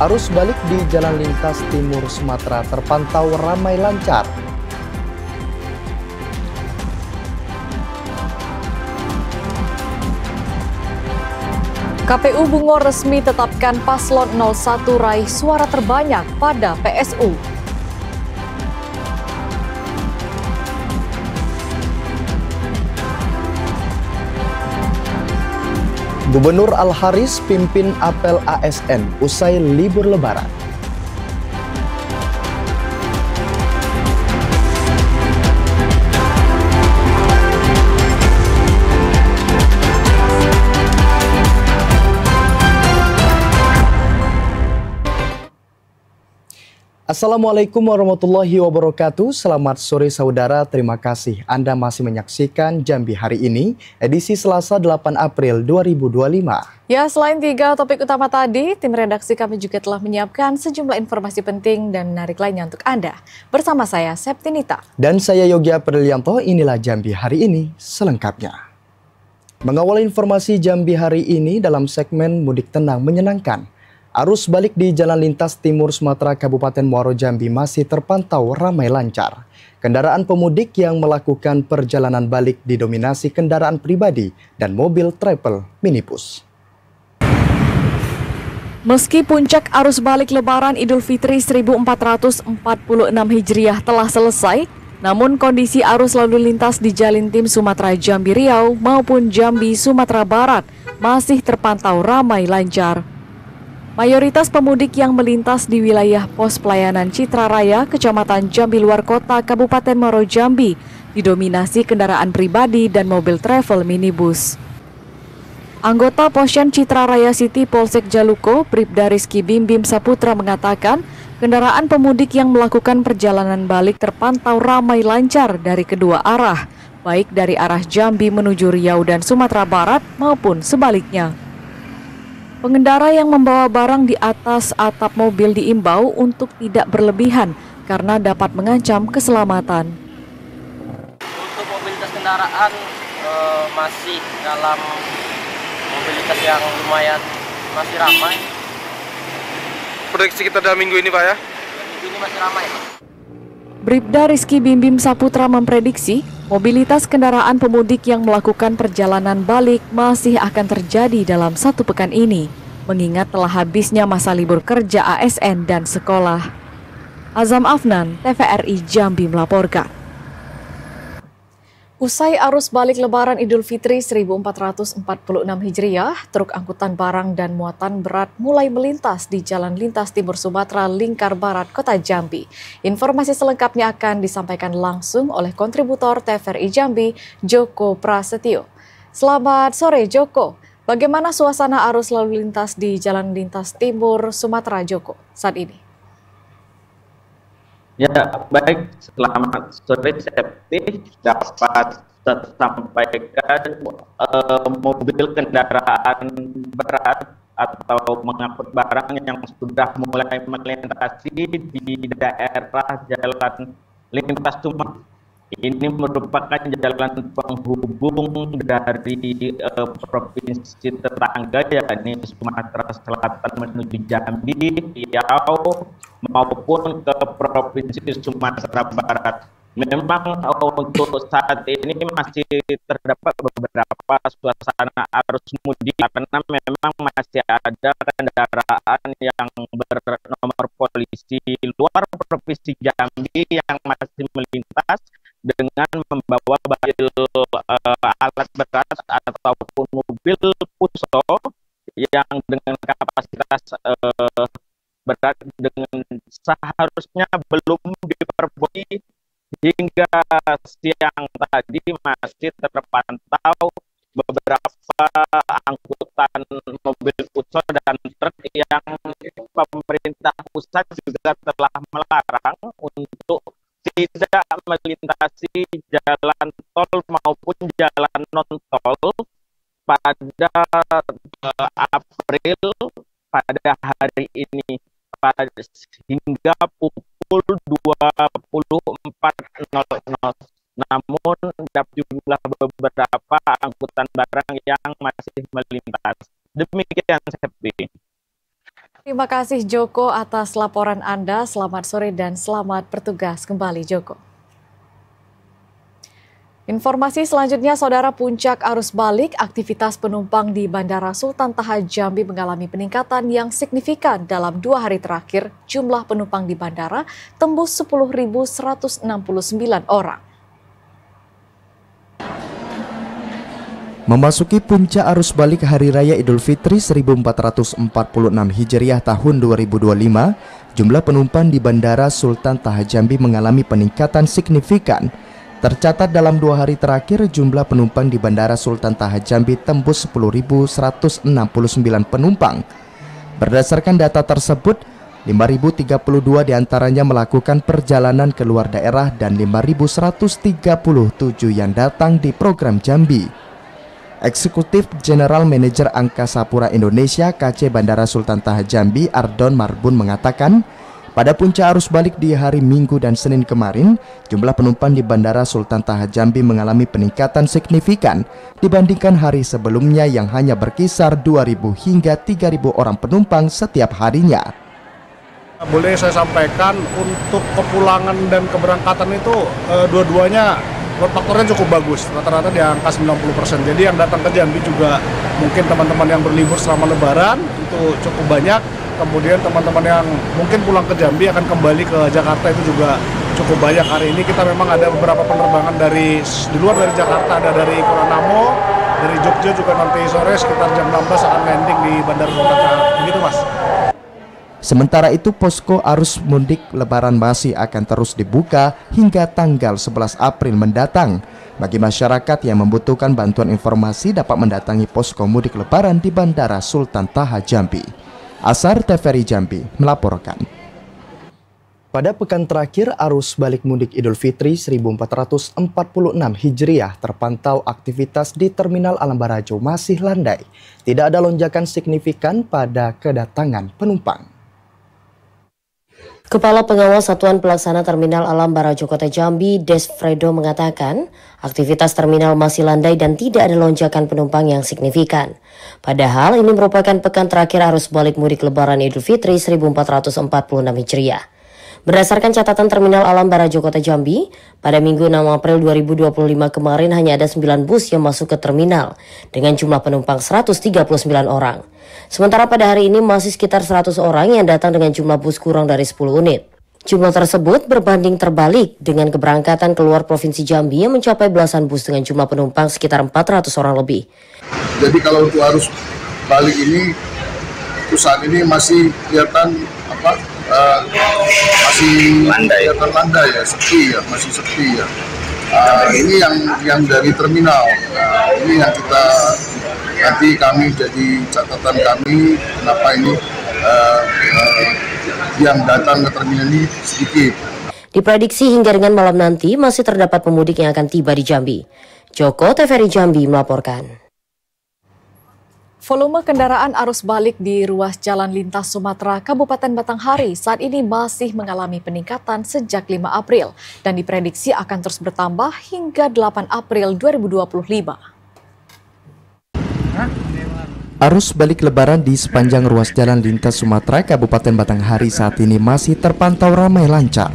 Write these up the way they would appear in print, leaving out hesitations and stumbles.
Arus balik di Jalan Lintas Timur Sumatera terpantau ramai lancar. KPU Bungo resmi tetapkan paslon 01 raih suara terbanyak pada PSU. Gubernur Al-Haris pimpin apel ASN usai libur Lebaran. Assalamualaikum warahmatullahi wabarakatuh. Selamat sore saudara, terima kasih Anda masih menyaksikan Jambi Hari Ini, edisi Selasa 8 April 2025. Ya, selain 3 topik utama tadi, tim redaksi kami juga telah menyiapkan sejumlah informasi penting dan menarik lainnya untuk Anda. Bersama saya, Septinita. Dan saya Yogi Aprilianto, inilah Jambi Hari Ini selengkapnya. Mengawal informasi Jambi Hari Ini dalam segmen Mudik Tenang Menyenangkan. Arus balik di Jalan Lintas Timur Sumatera Kabupaten Muaro Jambi masih terpantau ramai lancar. Kendaraan pemudik yang melakukan perjalanan balik didominasi kendaraan pribadi dan mobil travel minibus. Meski puncak arus balik Lebaran Idul Fitri 1446 Hijriah telah selesai, namun kondisi arus lalu lintas di Jalan Tim Sumatera Jambi Riau maupun Jambi Sumatera Barat masih terpantau ramai lancar. Mayoritas pemudik yang melintas di wilayah pos pelayanan Citra Raya, Kecamatan Jambi Luar Kota, Kabupaten Muaro Jambi, didominasi kendaraan pribadi dan mobil travel minibus. Anggota Posyan Citra Raya City Polsek Jaluko, Bribda Rizky Bimbim Saputra mengatakan, kendaraan pemudik yang melakukan perjalanan balik terpantau ramai lancar dari kedua arah, baik dari arah Jambi menuju Riau dan Sumatera Barat maupun sebaliknya. Pengendara yang membawa barang di atas atap mobil diimbau untuk tidak berlebihan karena dapat mengancam keselamatan. Untuk mobilitas kendaraan masih dalam mobilitas yang lumayan masih ramai. Prediksi kita dalam minggu ini, Pak, ya? Minggu ini masih ramai. Bribda Rizky Bimbim Saputra memprediksi mobilitas kendaraan pemudik yang melakukan perjalanan balik masih akan terjadi dalam 1 pekan ini, mengingat telah habisnya masa libur kerja ASN dan sekolah. Azam Afnan, TVRI Jambi melaporkan. Usai arus balik Lebaran Idul Fitri 1446 Hijriah, truk angkutan barang dan muatan berat mulai melintas di Jalan Lintas Timur Sumatera Lingkar Barat, Kota Jambi. Informasi selengkapnya akan disampaikan langsung oleh kontributor TVRI Jambi, Joko Prasetyo. Selamat sore, Joko. Bagaimana suasana arus lalu lintas di Jalan Lintas Timur Sumatera, Joko, saat ini? Ya, baik. Selamat sore, Septi. Dapat sampaikan mobil kendaraan berat atau mengangkut barang yang sudah mulai melintasi di daerah Jalan Lintas Timur. Ini merupakan jalan penghubung dari provinsi tetangga, yakni Sumatera Selatan menuju Jambi, Riau, maupun ke provinsi Sumatera Barat. Memang untuk saat ini masih terdapat beberapa suasana arus mudik karena memang masih ada kendaraan yang bernomor polisi luar provinsi Jambi yang masih melintas dengan membawa alat berat ataupun mobil puso yang dengan kapasitas berat dengan seharusnya belum diperbolehkan. Hingga siang tadi masih terpantau beberapa angkutan mobil puso dan truk yang pemerintah pusat juga telah melarang untuk tidak melintasi jalan tol maupun jalan non-tol pada April pada hari ini hingga pukul 24.00. Namun jumlah beberapa angkutan barang yang masih melintas. Demikian, Septi. Terima kasih Joko atas laporan Anda. Selamat sore dan selamat bertugas kembali Joko. Informasi selanjutnya, Saudara, puncak arus balik aktivitas penumpang di Bandara Sultan Taha Jambi mengalami peningkatan yang signifikan dalam 2 hari terakhir. Jumlah penumpang di bandara tembus 10.169 orang. Memasuki puncak arus balik Hari Raya Idul Fitri 1446 Hijriah tahun 2025, jumlah penumpang di Bandara Sultan Taha Jambi mengalami peningkatan signifikan. Tercatat dalam 2 hari terakhir, jumlah penumpang di Bandara Sultan Taha Jambi tembus 10.169 penumpang. Berdasarkan data tersebut, 5.032 diantaranya melakukan perjalanan ke luar daerah dan 5.137 yang datang di program Jambi. Eksekutif General Manager Angkasa Pura Indonesia KC Bandara Sultan Taha Jambi Ardon Marbun mengatakan, pada puncak arus balik di hari Minggu dan Senin kemarin, jumlah penumpang di Bandara Sultan Taha Jambi mengalami peningkatan signifikan dibandingkan hari sebelumnya yang hanya berkisar 2.000 hingga 3.000 orang penumpang setiap harinya. Boleh saya sampaikan, untuk kepulangan dan keberangkatan itu dua-duanya load faktornya cukup bagus, rata-rata di angka 90%. Jadi yang datang ke Jambi juga mungkin teman-teman yang berlibur selama Lebaran itu cukup banyak. Kemudian teman-teman yang mungkin pulang ke Jambi akan kembali ke Jakarta itu juga cukup banyak. Hari ini kita memang ada beberapa penerbangan di luar dari Jakarta, ada dari Kuala Namu, dari Jogja juga nanti sore sekitar jam 16 akan landing di Bandara Sultan Taha. Begitu Mas. Sementara itu, posko arus mudik Lebaran masih akan terus dibuka hingga tanggal 11 April mendatang. Bagi masyarakat yang membutuhkan bantuan informasi dapat mendatangi posko mudik Lebaran di Bandara Sultan Taha Jambi. Asar TVRI Jambi melaporkan. Pada pekan terakhir, arus balik mudik Idul Fitri 1446 Hijriah terpantau aktivitas di Terminal Alam Barajo masih landai. Tidak ada lonjakan signifikan pada kedatangan penumpang. Kepala Pengawas Satuan Pelaksana Terminal Alam Barajo Kota Jambi, Desfredo mengatakan, aktivitas terminal masih landai dan tidak ada lonjakan penumpang yang signifikan. Padahal ini merupakan pekan terakhir arus balik mudik Lebaran Idul Fitri 1446 Hijriah. Berdasarkan catatan Terminal Alam Barajo Kota Jambi, pada Minggu 6 April 2025 kemarin hanya ada 9 bus yang masuk ke terminal dengan jumlah penumpang 139 orang. Sementara pada hari ini masih sekitar 100 orang yang datang dengan jumlah bus kurang dari 10 unit. Jumlah tersebut berbanding terbalik dengan keberangkatan keluar Provinsi Jambi yang mencapai belasan bus dengan jumlah penumpang sekitar 400 orang lebih. Jadi kalau untuk arus balik ini, saat ini masih kelihatan masih kelihatan landai ya, sepi ya, masih sepi ya. Ini yang dari terminal. Ini yang kita nanti kami jadi catatan kami kenapa ini yang datang ke terminal ini sedikit. Diprediksi hingga dengan malam nanti masih terdapat pemudik yang akan tiba di Jambi. Joko TVRI Jambi melaporkan. Volume kendaraan arus balik di ruas Jalan Lintas Sumatera Kabupaten Batanghari saat ini masih mengalami peningkatan sejak 5 April dan diprediksi akan terus bertambah hingga 8 April 2025. Arus balik Lebaran di sepanjang ruas Jalan Lintas Sumatera Kabupaten Batanghari saat ini masih terpantau ramai lancar.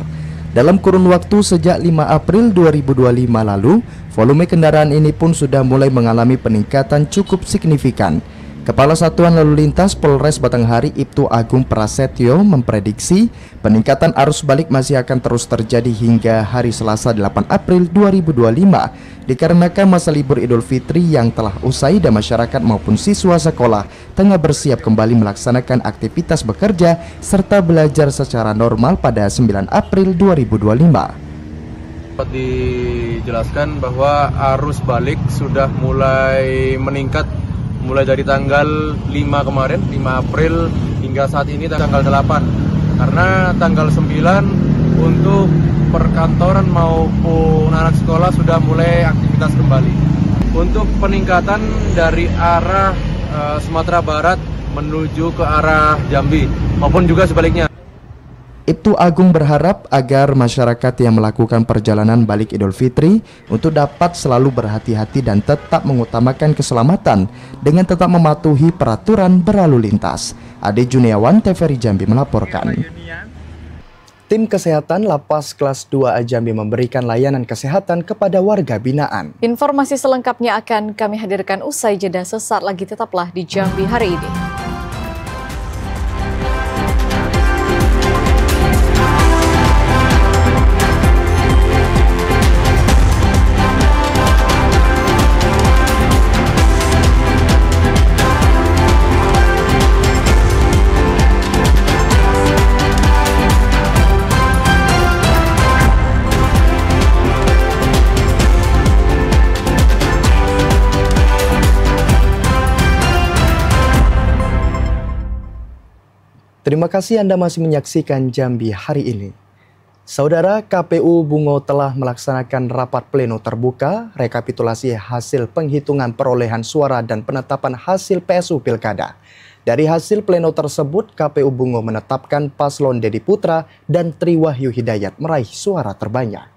Dalam kurun waktu sejak 5 April 2025 lalu, volume kendaraan ini pun sudah mulai mengalami peningkatan cukup signifikan. Kepala Satuan Lalu Lintas Polres Batanghari Ibtu Agung Prasetyo memprediksi peningkatan arus balik masih akan terus terjadi hingga hari Selasa 8 April 2025 dikarenakan masa libur Idul Fitri yang telah usai dan masyarakat maupun siswa sekolah tengah bersiap kembali melaksanakan aktivitas bekerja serta belajar secara normal pada 9 April 2025. Dijelaskan bahwa arus balik sudah mulai meningkat mulai dari tanggal 5 kemarin, 5 April hingga saat ini tanggal 8. Karena tanggal 9 untuk perkantoran maupun anak sekolah sudah mulai aktivitas kembali. Untuk peningkatan dari arah Sumatera Barat menuju ke arah Jambi maupun juga sebaliknya. Ibtu Agung berharap agar masyarakat yang melakukan perjalanan balik Idul Fitri untuk dapat selalu berhati-hati dan tetap mengutamakan keselamatan dengan tetap mematuhi peraturan berlalu lintas. Ade Juniawan, TVRI Jambi melaporkan. Tim kesehatan Lapas Kelas 2 Jambi memberikan layanan kesehatan kepada warga binaan. Informasi selengkapnya akan kami hadirkan usai jeda sesaat lagi, tetaplah di Jambi hari ini. Terima kasih Anda masih menyaksikan Jambi hari ini. Saudara, KPU Bungo telah melaksanakan rapat pleno terbuka rekapitulasi hasil penghitungan perolehan suara dan penetapan hasil PSU Pilkada. Dari hasil pleno tersebut, KPU Bungo menetapkan paslon Dedi Putra dan Triwahyu Hidayat meraih suara terbanyak.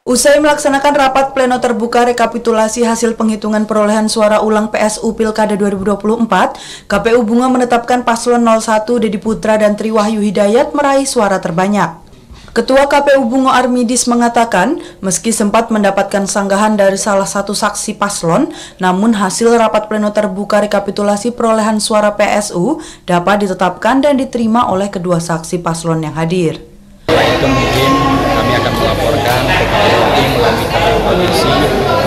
Usai melaksanakan rapat pleno terbuka rekapitulasi hasil penghitungan perolehan suara ulang PSU Pilkada 2024, KPU Bungo menetapkan paslon 01 Dedi Putra dan Triwahyu Hidayat meraih suara terbanyak. Ketua KPU Bungo Armidis mengatakan, meski sempat mendapatkan sanggahan dari salah satu saksi paslon, namun hasil rapat pleno terbuka rekapitulasi perolehan suara PSU dapat ditetapkan dan diterima oleh kedua saksi paslon yang hadir. Itu mungkin kami akan melaporkan kepada tim melalui KPU Provinsi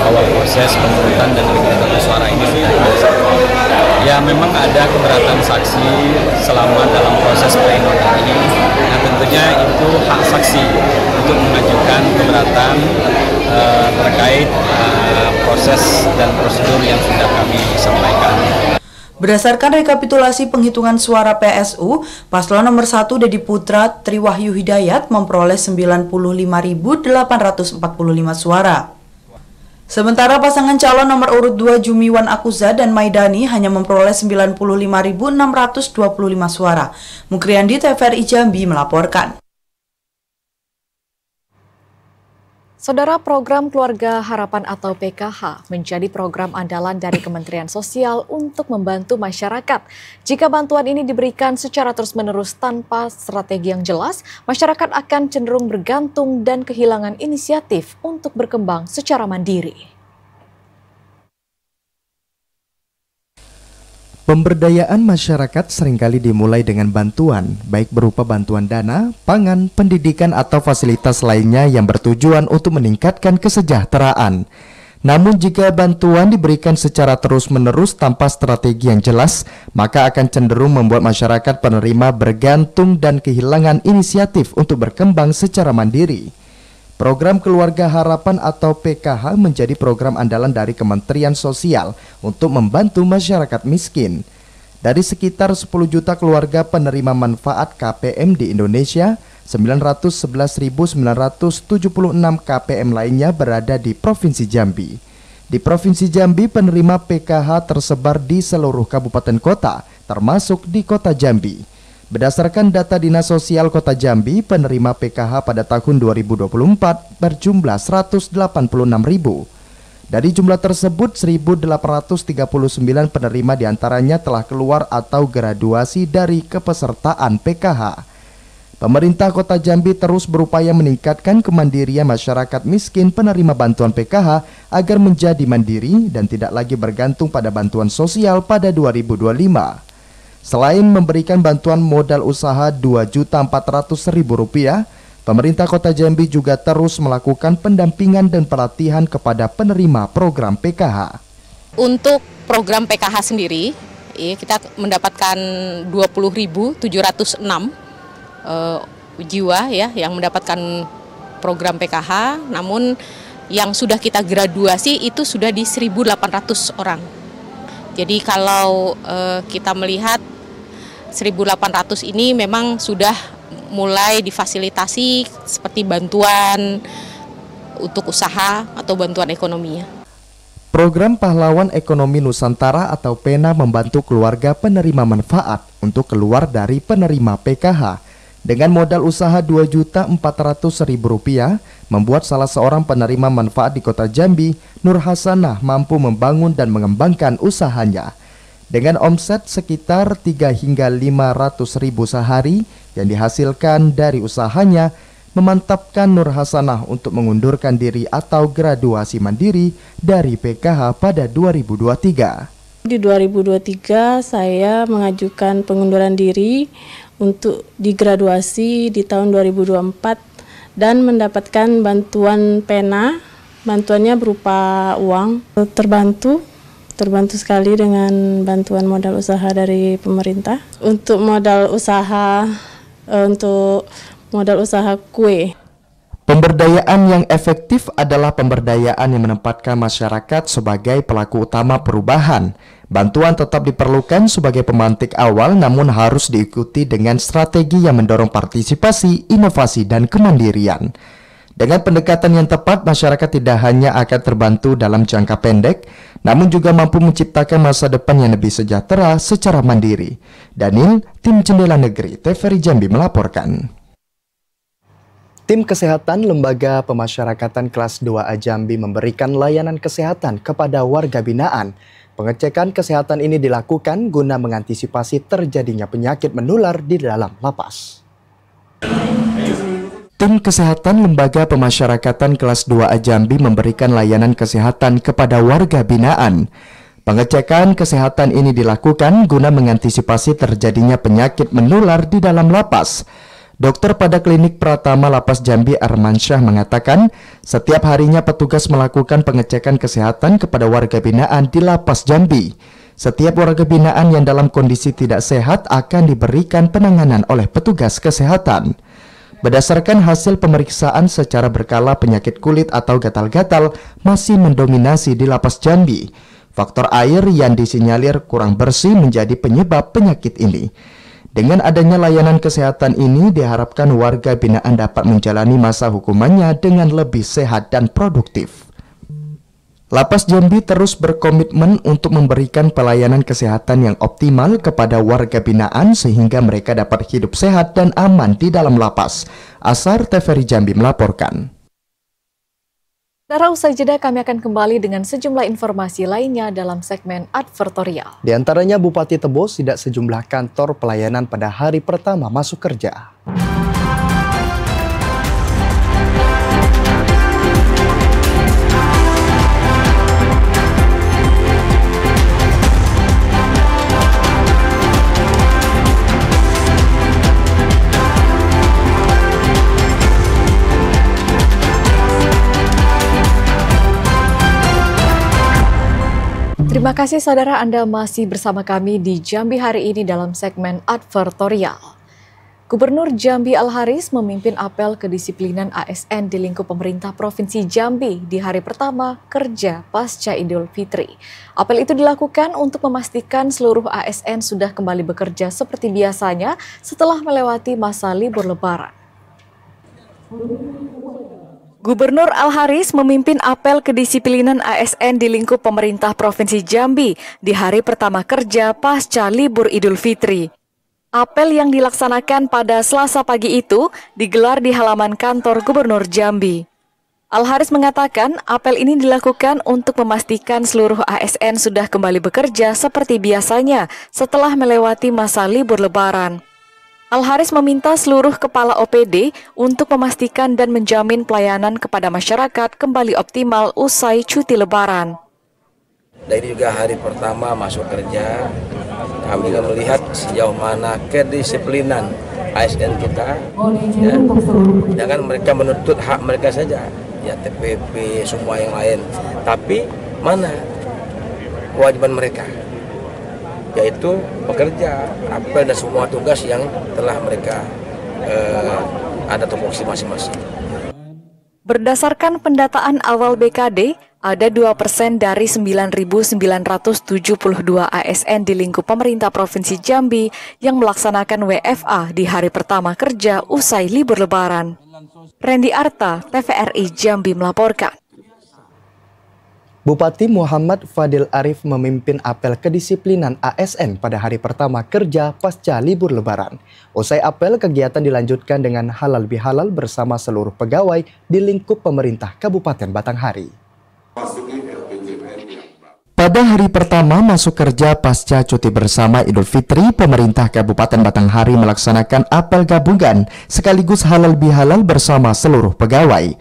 bahwa proses pengurutan dan rekapitulasi suara ini sudah selesai. Ya, memang ada keberatan saksi selama dalam proses pleno ini. Nah, tentunya itu hak saksi untuk mengajukan keberatan terkait proses dan prosedur yang sudah kami sampaikan. Berdasarkan rekapitulasi penghitungan suara PSU, paslon nomor 1 Dedi Putra Triwahyu Hidayat memperoleh 95.845 suara. Sementara pasangan calon nomor urut 2 Jumiwan Akuza dan Maidani hanya memperoleh 95.625 suara. Mukriandi, TVRI Jambi melaporkan. Saudara, program Keluarga Harapan atau PKH menjadi program andalan dari Kementerian Sosial untuk membantu masyarakat. Jika bantuan ini diberikan secara terus-menerus tanpa strategi yang jelas, masyarakat akan cenderung bergantung dan kehilangan inisiatif untuk berkembang secara mandiri. Pemberdayaan masyarakat seringkali dimulai dengan bantuan, baik berupa bantuan dana, pangan, pendidikan, atau fasilitas lainnya yang bertujuan untuk meningkatkan kesejahteraan. Namun jika bantuan diberikan secara terus-menerus tanpa strategi yang jelas, maka akan cenderung membuat masyarakat penerima bergantung dan kehilangan inisiatif untuk berkembang secara mandiri. Program Keluarga Harapan atau PKH menjadi program andalan dari Kementerian Sosial untuk membantu masyarakat miskin. Dari sekitar 10 juta keluarga penerima manfaat KPM di Indonesia, 911.976 KPM lainnya berada di Provinsi Jambi. Di Provinsi Jambi, penerima PKH tersebar di seluruh kabupaten kota, termasuk di Kota Jambi. Berdasarkan data Dinas Sosial Kota Jambi, penerima PKH pada tahun 2024 berjumlah 186.000. Dari jumlah tersebut, 1.839 penerima diantaranya telah keluar atau graduasi dari kepesertaan PKH. Pemerintah Kota Jambi terus berupaya meningkatkan kemandirian masyarakat miskin penerima bantuan PKH agar menjadi mandiri dan tidak lagi bergantung pada bantuan sosial pada 2025. Selain memberikan bantuan modal usaha Rp2.400.000, pemerintah Kota Jambi juga terus melakukan pendampingan dan pelatihan kepada penerima program PKH. Untuk program PKH sendiri, kita mendapatkan 20.706 jiwa ya yang mendapatkan program PKH, namun yang sudah kita graduasi itu sudah di 1.800 orang. Jadi kalau kita melihat 1.800 ini memang sudah mulai difasilitasi seperti bantuan untuk usaha atau bantuan ekonominya. Program Pahlawan Ekonomi Nusantara atau PENA membantu keluarga penerima manfaat untuk keluar dari penerima PKH. Dengan modal usaha Rp2.400.000, membuat salah seorang penerima manfaat di Kota Jambi, Nur Hasanah, mampu membangun dan mengembangkan usahanya. Dengan omset sekitar 3 hingga 500.000 sehari yang dihasilkan dari usahanya, memantapkan Nur Hasanah untuk mengundurkan diri atau graduasi mandiri dari PKH pada 2023. Di 2023 saya mengajukan pengunduran diri untuk digraduasi di tahun 2024 dan mendapatkan bantuan PENA. Bantuannya berupa uang. Terbantu sekali dengan bantuan modal usaha dari pemerintah. Untuk modal usaha kue. Pemberdayaan yang efektif adalah pemberdayaan yang menempatkan masyarakat sebagai pelaku utama perubahan. Bantuan tetap diperlukan sebagai pemantik awal, namun harus diikuti dengan strategi yang mendorong partisipasi, inovasi, dan kemandirian. Dengan pendekatan yang tepat, masyarakat tidak hanya akan terbantu dalam jangka pendek, namun juga mampu menciptakan masa depan yang lebih sejahtera secara mandiri. Daniel, Tim Jendela Negeri, TVRI Jambi melaporkan. Tim Kesehatan Lembaga Pemasyarakatan Kelas 2A Jambi memberikan layanan kesehatan kepada warga binaan. Pengecekan kesehatan ini dilakukan guna mengantisipasi terjadinya penyakit menular di dalam lapas. Tim Kesehatan Lembaga Pemasyarakatan Kelas 2A Jambi memberikan layanan kesehatan kepada warga binaan. Pengecekan kesehatan ini dilakukan guna mengantisipasi terjadinya penyakit menular di dalam lapas. Dokter pada Klinik Pratama Lapas Jambi Armansyah mengatakan, setiap harinya petugas melakukan pengecekan kesehatan kepada warga binaan di Lapas Jambi. Setiap warga binaan yang dalam kondisi tidak sehat akan diberikan penanganan oleh petugas kesehatan. Berdasarkan hasil pemeriksaan secara berkala, penyakit kulit atau gatal-gatal masih mendominasi di Lapas Jambi. Faktor air yang disinyalir kurang bersih menjadi penyebab penyakit ini. Dengan adanya layanan kesehatan ini, diharapkan warga binaan dapat menjalani masa hukumannya dengan lebih sehat dan produktif. Lapas Jambi terus berkomitmen untuk memberikan pelayanan kesehatan yang optimal kepada warga binaan sehingga mereka dapat hidup sehat dan aman di dalam lapas. Asar, TVRI Jambi melaporkan. Saudara, usai jeda kami akan kembali dengan sejumlah informasi lainnya dalam segmen advertorial. Di antaranya Bupati Tebos tidak sejumlah kantor pelayanan pada hari pertama masuk kerja. Terima kasih saudara, Anda masih bersama kami di Jambi hari ini dalam segmen advertorial. Gubernur Jambi Al-Haris memimpin apel kedisiplinan ASN di lingkup pemerintah Provinsi Jambi di hari pertama kerja pasca Idul Fitri. Apel itu dilakukan untuk memastikan seluruh ASN sudah kembali bekerja seperti biasanya setelah melewati masa libur Lebaran. Gubernur Al-Haris memimpin apel kedisiplinan ASN di lingkup pemerintah Provinsi Jambi di hari pertama kerja pasca libur Idul Fitri. Apel yang dilaksanakan pada Selasa pagi itu digelar di halaman kantor Gubernur Jambi. Al-Haris mengatakan apel ini dilakukan untuk memastikan seluruh ASN sudah kembali bekerja seperti biasanya setelah melewati masa libur Lebaran. Al-Haris meminta seluruh kepala OPD untuk memastikan dan menjamin pelayanan kepada masyarakat kembali optimal usai cuti Lebaran. Dan ini juga hari pertama masuk kerja, kami akan melihat sejauh mana kedisiplinan ASN kita. Ya. Jangan mereka menuntut hak mereka saja, ya TPP, semua yang lain. Tapi mana kewajiban mereka? Yaitu bekerja, apel dan semua tugas yang telah mereka ada tupoksi masing-masing. Berdasarkan pendataan awal BKD, ada 2% dari 9.972 ASN di lingkup pemerintah Provinsi Jambi yang melaksanakan WFA di hari pertama kerja usai libur Lebaran. Randy Arta, TVRI Jambi melaporkan. Bupati Muhammad Fadil Arif memimpin apel kedisiplinan ASN pada hari pertama kerja pasca libur Lebaran. Usai apel, kegiatan dilanjutkan dengan halal bihalal bersama seluruh pegawai di lingkup pemerintah Kabupaten Batanghari. Pada hari pertama masuk kerja pasca cuti bersama Idul Fitri, pemerintah Kabupaten Batanghari melaksanakan apel gabungan sekaligus halal bihalal bersama seluruh pegawai.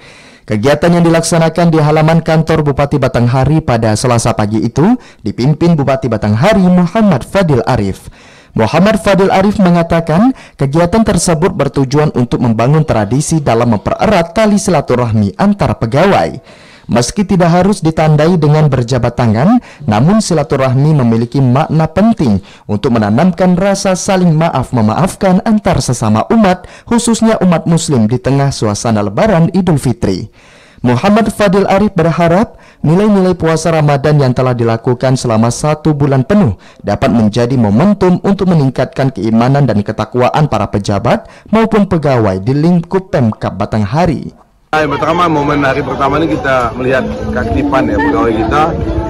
Kegiatan yang dilaksanakan di halaman kantor Bupati Batanghari pada Selasa pagi itu dipimpin Bupati Batanghari Muhammad Fadil Arif. Muhammad Fadil Arif mengatakan kegiatan tersebut bertujuan untuk membangun tradisi dalam mempererat tali silaturahmi antar pegawai. Meski tidak harus ditandai dengan berjabat tangan, namun silaturahmi memiliki makna penting untuk menanamkan rasa saling maaf-memaafkan antar sesama umat, khususnya umat muslim di tengah suasana Lebaran Idul Fitri. Muhammad Fadil Arif berharap nilai-nilai puasa Ramadan yang telah dilakukan selama 1 bulan penuh dapat menjadi momentum untuk meningkatkan keimanan dan ketakwaan para pejabat maupun pegawai di lingkup Pemkab Batanghari. Yang pertama, momen hari pertama ini kita melihat keaktifan ya pegawai kita,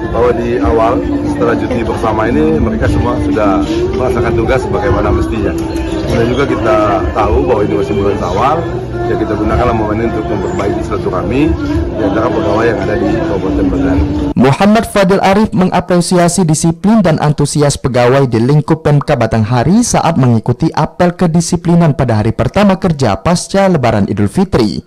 bahwa di awal setelah cuti bersama ini mereka semua sudah melaksanakan tugas sebagaimana mestinya. Dan juga kita tahu bahwa ini masih bulan Syawal, ya kita gunakanlah momen ini untuk memperbaiki silaturahmi di antara pegawai yang ada di Kabupaten Batanghari. Muhammad Fadil Arif mengapresiasi disiplin dan antusias pegawai di lingkup Pemkab Batanghari saat mengikuti apel kedisiplinan pada hari pertama kerja pasca Lebaran Idul Fitri.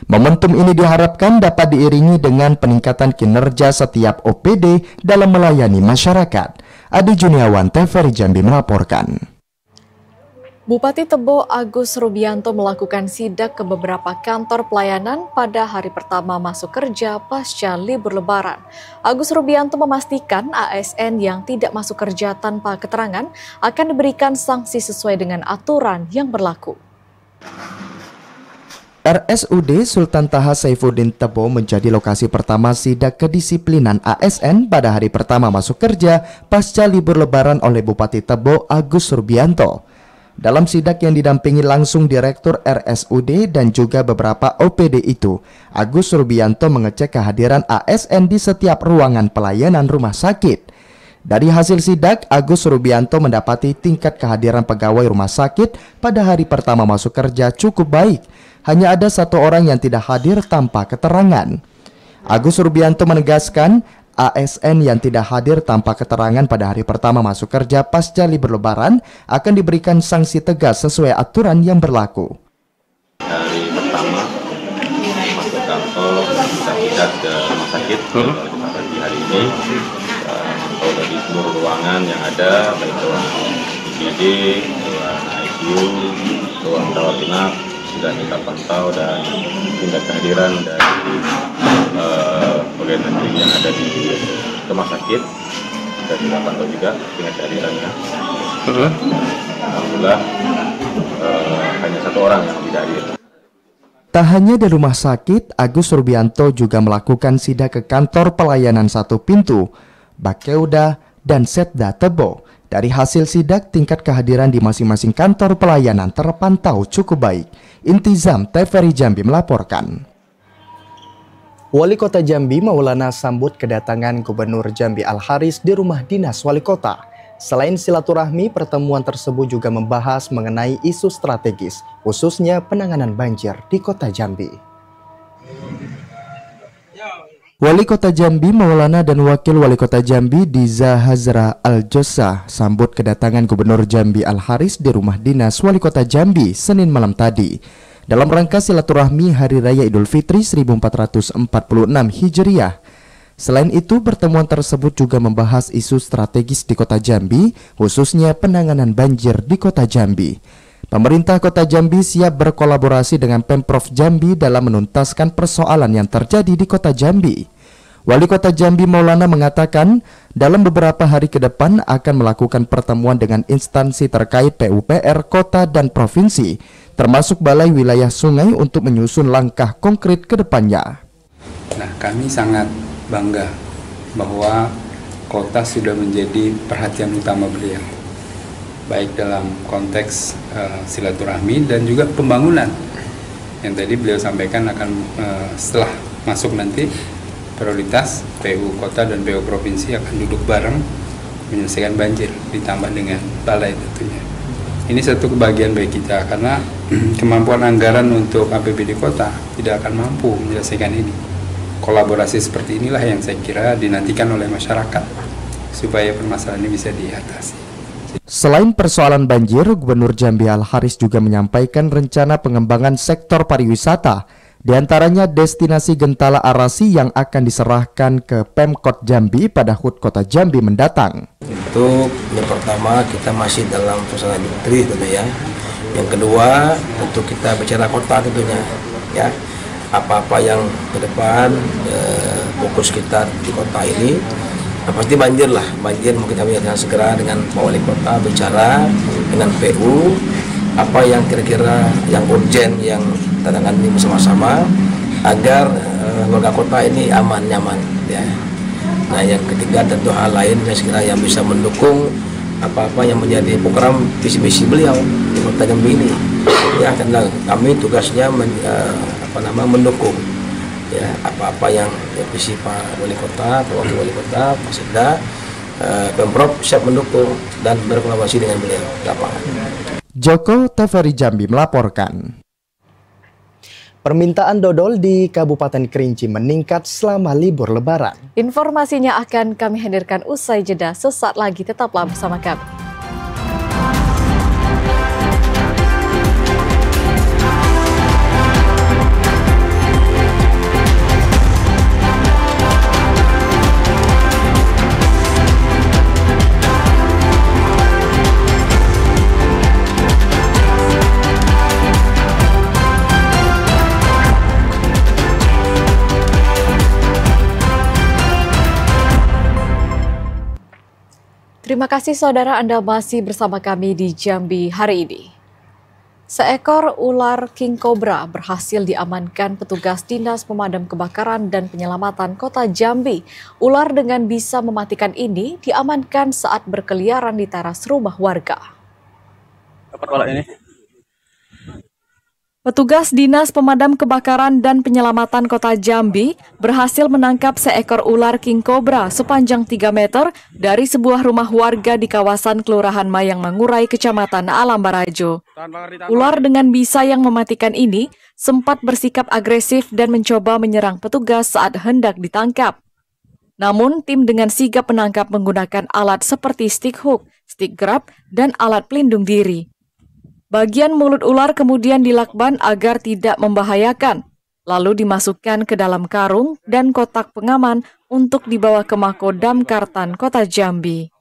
Momentum ini diharapkan dapat diiringi dengan peningkatan kinerja setiap OPD dalam melayani masyarakat. Adi Juniawan, TVRI Jambi melaporkan. Bupati Tebo Agus Rubianto melakukan sidak ke beberapa kantor pelayanan pada hari pertama masuk kerja pasca libur Lebaran. Agus Rubianto memastikan ASN yang tidak masuk kerja tanpa keterangan akan diberikan sanksi sesuai dengan aturan yang berlaku. RSUD Sultan Taha Saifuddin Tebo menjadi lokasi pertama sidak kedisiplinan ASN pada hari pertama masuk kerja pasca libur Lebaran oleh Bupati Tebo Agus Rubianto. Dalam sidak yang didampingi langsung Direktur RSUD dan juga beberapa OPD itu, Agus Rubianto mengecek kehadiran ASN di setiap ruangan pelayanan rumah sakit. Dari hasil sidak, Agus Rubianto mendapati tingkat kehadiran pegawai rumah sakit pada hari pertama masuk kerja cukup baik. Hanya ada 1 orang yang tidak hadir tanpa keterangan. Agus Rubianto menegaskan ASN yang tidak hadir tanpa keterangan pada hari pertama masuk kerja pasca libur Lebaran akan diberikan sanksi tegas sesuai aturan yang berlaku. Hari pertama masuk kantor kita sidak ke rumah sakit di hari ini. Kalau dari seluruh ruangan yang ada, baik ruangan IGD, ruangan ICU, ruang rawat inap, sudah kita pantau dan tingkat kehadiran dari pegawai negeri yang ada di rumah sakit dan kita pantau juga tingkat kehadirannya. Alhamdulillah hanya 1 orang yang tidak hadir. Tak hanya di rumah sakit, Agus Rubianto juga melakukan sidak ke kantor pelayanan 1 pintu, Bakeuda, dan Setda Tebo. Dari hasil sidak, tingkat kehadiran di masing-masing kantor pelayanan terpantau cukup baik. Intizam, TVRI Jambi melaporkan. Wali Kota Jambi Maulana sambut kedatangan Gubernur Jambi Al-Haris di rumah dinas Wali Kota. Selain silaturahmi, pertemuan tersebut juga membahas mengenai isu strategis, khususnya penanganan banjir di Kota Jambi. Wali Kota Jambi Maulana dan Wakil Wali Kota Jambi Diza Hazra Al-Jossa sambut kedatangan Gubernur Jambi Al-Haris di rumah dinas Wali Kota Jambi Senin malam tadi. Dalam rangka silaturahmi Hari Raya Idul Fitri 1446 Hijriah. Selain itu, pertemuan tersebut juga membahas isu strategis di Kota Jambi, khususnya penanganan banjir di Kota Jambi. Pemerintah Kota Jambi siap berkolaborasi dengan Pemprov Jambi dalam menuntaskan persoalan yang terjadi di Kota Jambi. Wali Kota Jambi Maulana mengatakan dalam beberapa hari ke depan akan melakukan pertemuan dengan instansi terkait PUPR Kota dan Provinsi, termasuk Balai Wilayah Sungai untuk menyusun langkah konkret ke depannya. Nah, kami sangat bangga bahwa kota sudah menjadi perhatian utama beliau, baik dalam konteks silaturahmi dan juga pembangunan yang tadi beliau sampaikan akan setelah masuk nanti prioritas PU Kota dan PU Provinsi akan duduk bareng menyelesaikan banjir, ditambah dengan balai tentunya. Ini satu kebahagiaan bagi kita karena kemampuan anggaran untuk APBD Kota tidak akan mampu menyelesaikan ini. Kolaborasi seperti inilah yang saya kira dinantikan oleh masyarakat supaya permasalahan ini bisa diatasi. Selain persoalan banjir, Gubernur Jambi Al Haris juga menyampaikan rencana pengembangan sektor pariwisata, diantaranya destinasi Gentala Arasi yang akan diserahkan ke Pemkot Jambi pada HUT Kota Jambi mendatang. Untuk yang pertama kita masih dalam suasana industri tentunya ya. Yang kedua tentu kita bicara kota tentunya ya. Apa-apa yang ke depan fokus kita di kota ini. Nah, pasti banjir lah, banjir mungkin kami akan segera dengan Pak Wali Kota bicara dengan PU apa yang kira-kira yang urgent yang tantangan ini bersama-sama agar warga kota ini aman nyaman ya. Nah yang ketiga tentu hal lain saya kira yang bisa mendukung apa-apa yang menjadi program visi misi beliau di Kota Jambi ini ya, karena kami tugasnya mendukung ya apa-apa yang visi Pak Wali Kota, Pak Wakil Wali Kota, Pak Sekda, Pemprov siap mendukung dan berkolaborasi dengan beliau di lapangan. Joko TVRI Jambi melaporkan. Permintaan dodol di Kabupaten Kerinci meningkat selama libur Lebaran. Informasinya akan kami hadirkan usai jeda. Sesaat lagi tetaplah bersama kami. Terima kasih saudara, Anda masih bersama kami di Jambi hari ini. Seekor ular king cobra berhasil diamankan petugas Dinas Pemadam Kebakaran dan Penyelamatan Kota Jambi. Ular dengan bisa mematikan ini diamankan saat berkeliaran di teras rumah warga. Dapat ular ini. Petugas Dinas Pemadam Kebakaran dan Penyelamatan Kota Jambi berhasil menangkap seekor ular king cobra sepanjang 3 meter dari sebuah rumah warga di kawasan Kelurahan Mayang Mangurai, Kecamatan Alam Barajo. Ular dengan bisa yang mematikan ini sempat bersikap agresif dan mencoba menyerang petugas saat hendak ditangkap. Namun, tim dengan sigap menangkap menggunakan alat seperti stick hook, stick grab, dan alat pelindung diri. Bagian mulut ular kemudian dilakban agar tidak membahayakan, lalu dimasukkan ke dalam karung dan kotak pengaman untuk dibawa ke Mako Damkartan Kota Jambi.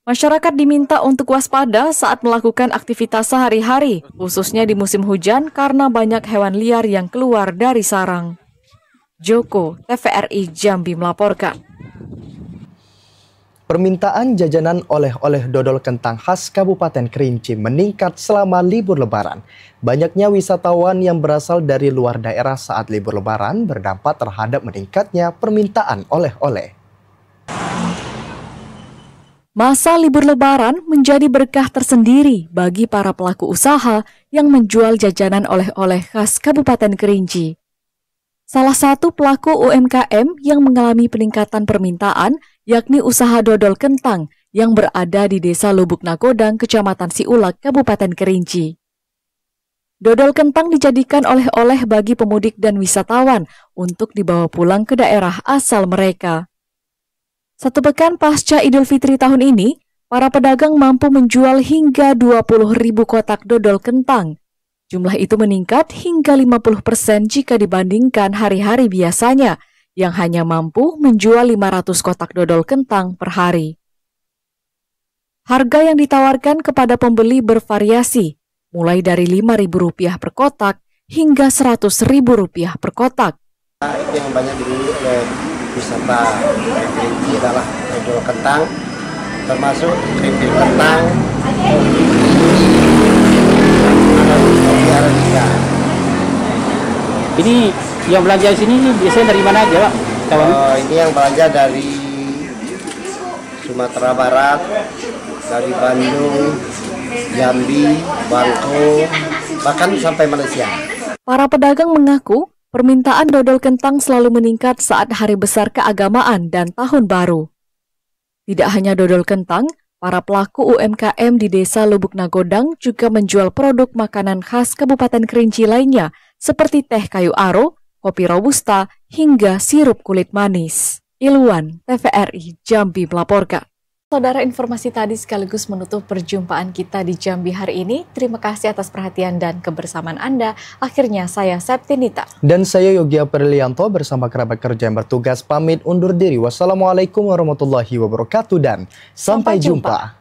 Masyarakat diminta untuk waspada saat melakukan aktivitas sehari-hari, khususnya di musim hujan karena banyak hewan liar yang keluar dari sarang. Joko, TVRI Jambi melaporkan. Permintaan jajanan oleh-oleh dodol kentang khas Kabupaten Kerinci meningkat selama libur Lebaran. Banyaknya wisatawan yang berasal dari luar daerah saat libur Lebaran berdampak terhadap meningkatnya permintaan oleh-oleh. Masa libur Lebaran menjadi berkah tersendiri bagi para pelaku usaha yang menjual jajanan oleh-oleh khas Kabupaten Kerinci. Salah satu pelaku UMKM yang mengalami peningkatan permintaan yakni usaha dodol kentang yang berada di Desa Lubuk Nakodang, Kecamatan Siulak, Kabupaten Kerinci. Dodol kentang dijadikan oleh-oleh bagi pemudik dan wisatawan untuk dibawa pulang ke daerah asal mereka. Satu pekan pasca Idul Fitri tahun ini, para pedagang mampu menjual hingga 20.000 kotak dodol kentang. Jumlah itu meningkat hingga 50% jika dibandingkan hari-hari biasanya, yang hanya mampu menjual 500 kotak dodol kentang per hari. Harga yang ditawarkan kepada pembeli bervariasi, mulai dari Rp5.000 per kotak hingga Rp100.000 per kotak. Yang banyak dibeli oleh wisata Kerinci adalah dodol kentang, termasuk keripik kentang, Ini yang belanja di sini biasanya dari mana aja, Pak? Ini yang belanja dari Sumatera Barat, dari Bandung, Jambi, Bangko, bahkan sampai Malaysia. Para pedagang mengaku permintaan dodol kentang selalu meningkat saat hari besar keagamaan dan tahun baru. Tidak hanya dodol kentang, para pelaku UMKM di Desa Lubuk Nagodang juga menjual produk makanan khas Kabupaten Kerinci lainnya seperti teh kayu aro, kopi robusta, hingga sirup kulit manis. Ilwan, TVRI, Jambi melaporkan. Saudara, informasi tadi sekaligus menutup perjumpaan kita di Jambi hari ini. Terima kasih atas perhatian dan kebersamaan Anda. Akhirnya saya Septinita. Dan saya Yogi Aprilianto bersama kerabat kerja yang bertugas pamit undur diri. Wassalamualaikum warahmatullahi wabarakatuh dan sampai jumpa.